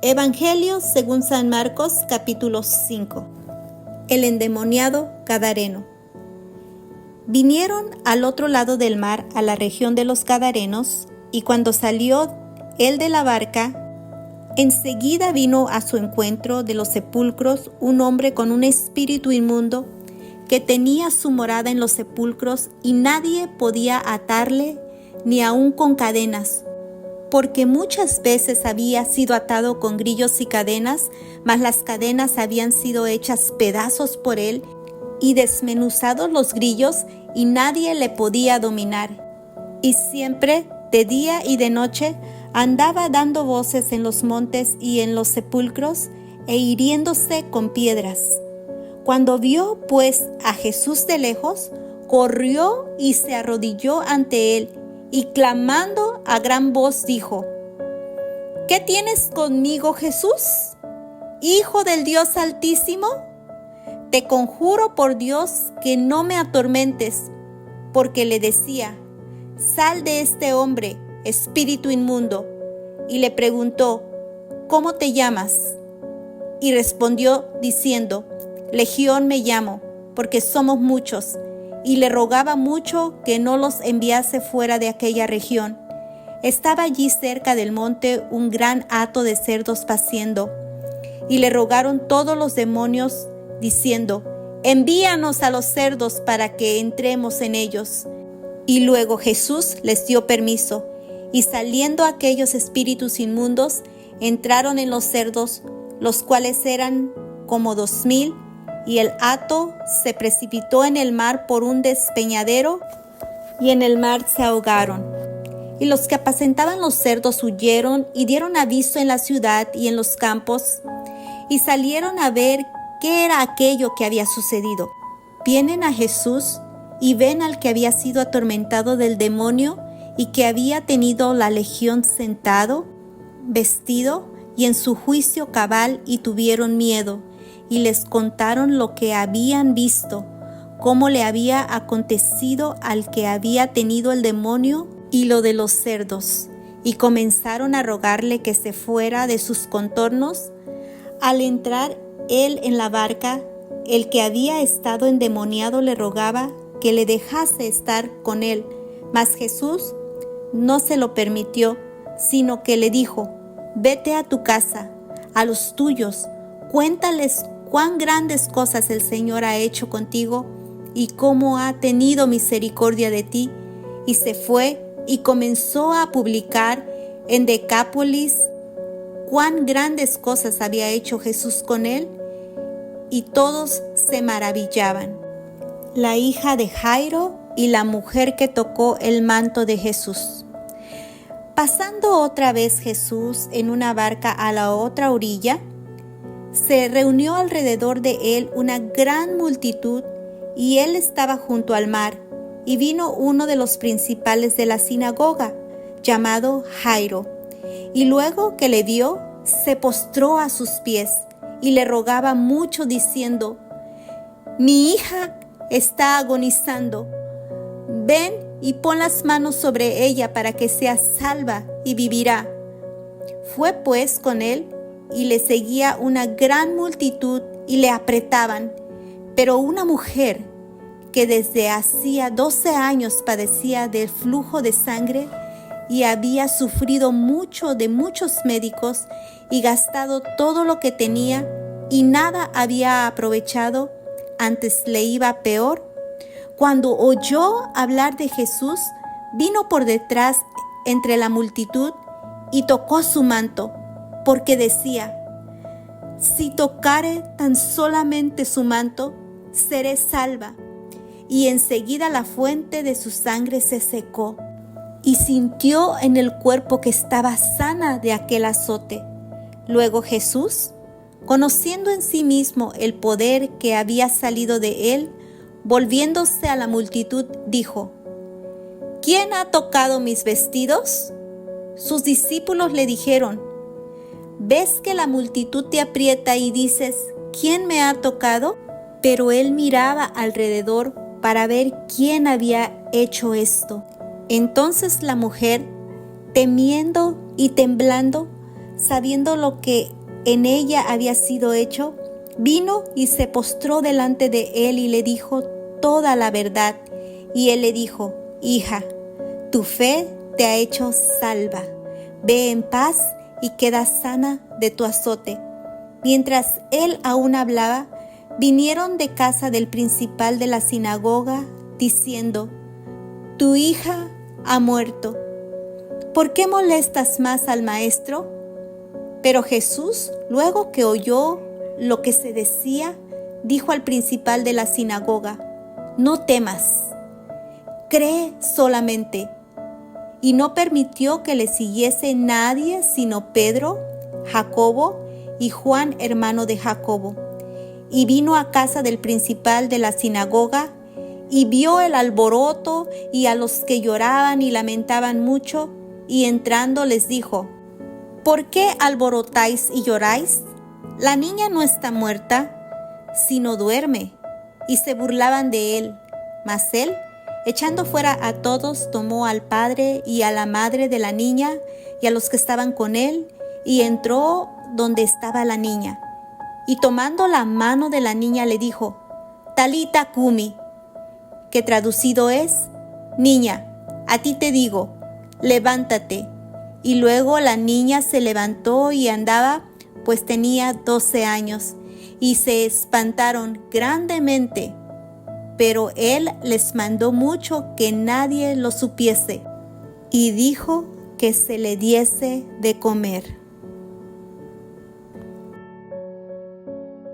Evangelio según San Marcos, capítulo 5. El endemoniado Gadareno. Vinieron al otro lado del mar, a la región de los Gadarenos, y cuando salió él de la barca, enseguida vino a su encuentro de los sepulcros un hombre con un espíritu inmundo que tenía su morada en los sepulcros, y nadie podía atarle ni aun con cadenas, porque muchas veces había sido atado con grillos y cadenas, mas las cadenas habían sido hechas pedazos por él y desmenuzados los grillos, y nadie le podía dominar. Y siempre, de día y de noche, andaba dando voces en los montes y en los sepulcros, e hiriéndose con piedras. Cuando vio pues a Jesús de lejos, corrió y se arrodilló ante él, y clamando a gran voz dijo: ¿Qué tienes conmigo, Jesús, Hijo del Dios Altísimo? Te conjuro por Dios que no me atormentes. Porque le decía: Sal de este hombre, espíritu inmundo. Y le preguntó: ¿Cómo te llamas? Y respondió diciendo: Legión me llamo, porque somos muchos. Y le rogaba mucho que no los enviase fuera de aquella región. Estaba allí cerca del monte un gran hato de cerdos paciendo, y le rogaron todos los demonios, diciendo: Envíanos a los cerdos para que entremos en ellos. Y luego Jesús les dio permiso, y saliendo aquellos espíritus inmundos, entraron en los cerdos, los cuales eran como 2000, y el hato se precipitó en el mar por un despeñadero, y en el mar se ahogaron. Y los que apacentaban los cerdos huyeron y dieron aviso en la ciudad y en los campos, y salieron a ver qué era aquello que había sucedido. Vienen a Jesús y ven al que había sido atormentado del demonio y que había tenido la legión sentado, vestido y en su juicio cabal, y tuvieron miedo. Y les contaron lo que habían visto, cómo le había acontecido al que había tenido el demonio y lo de los cerdos. Y comenzaron a rogarle que se fuera de sus contornos. Al entrar él en la barca, el que había estado endemoniado le rogaba que le dejase estar con él. Mas Jesús no se lo permitió, sino que le dijo: Vete a tu casa, a los tuyos, cuéntales cuán grandes cosas el Señor ha hecho contigo y cómo ha tenido misericordia de ti. Y se fue y comenzó a publicar en Decápolis cuán grandes cosas había hecho Jesús con él, y todos se maravillaban. La hija de Jairo y la mujer que tocó el manto de Jesús. Pasando otra vez Jesús en una barca a la otra orilla, se reunió alrededor de él una gran multitud, y él estaba junto al mar. Y vino uno de los principales de la sinagoga, llamado Jairo, y luego que le vio, se postró a sus pies y le rogaba mucho, diciendo: Mi hija está agonizando. Ven y pon las manos sobre ella para que sea salva y vivirá. Fue pues con él, y le seguía una gran multitud y le apretaban. Pero una mujer que desde hacía 12 años padecía del flujo de sangre, y había sufrido mucho de muchos médicos y gastado todo lo que tenía, y nada había aprovechado, antes le iba peor, cuando oyó hablar de Jesús, vino por detrás entre la multitud y tocó su manto, porque decía: Si tocare tan solamente su manto, seré salva. Y enseguida la fuente de su sangre se secó, y sintió en el cuerpo que estaba sana de aquel azote. Luego Jesús, conociendo en sí mismo el poder que había salido de él, volviéndose a la multitud, dijo: ¿Quién ha tocado mis vestidos? Sus discípulos le dijeron: ¿Ves que la multitud te aprieta y dices: ¿Quién me ha tocado? Pero él miraba alrededor para ver quién había hecho esto. Entonces la mujer, temiendo y temblando, sabiendo lo que en ella había sido hecho, vino y se postró delante de él y le dijo toda la verdad. Y él le dijo: Hija, tu fe te ha hecho salva. Ve en paz y queda sana de tu azote. Mientras él aún hablaba, vinieron de casa del principal de la sinagoga, diciendo: Tu hija ha muerto. ¿Por qué molestas más al maestro? Pero Jesús, luego que oyó lo que se decía, dijo al principal de la sinagoga: No temas, cree solamente. Y no permitió que le siguiese nadie sino Pedro, Jacobo y Juan, hermano de Jacobo. Y vino a casa del principal de la sinagoga, y vio el alboroto y a los que lloraban y lamentaban mucho, y entrando les dijo: ¿Por qué alborotáis y lloráis? La niña no está muerta, sino duerme. Y se burlaban de él. Mas él, echando fuera a todos, tomó al padre y a la madre de la niña y a los que estaban con él, y entró donde estaba la niña. Y tomando la mano de la niña le dijo: Talita cumi, que traducido es: Niña, a ti te digo, levántate. Y luego la niña se levantó y andaba, pues tenía 12 años, y se espantaron grandemente. Pero él les mandó mucho que nadie lo supiese, y dijo que se le diese de comer.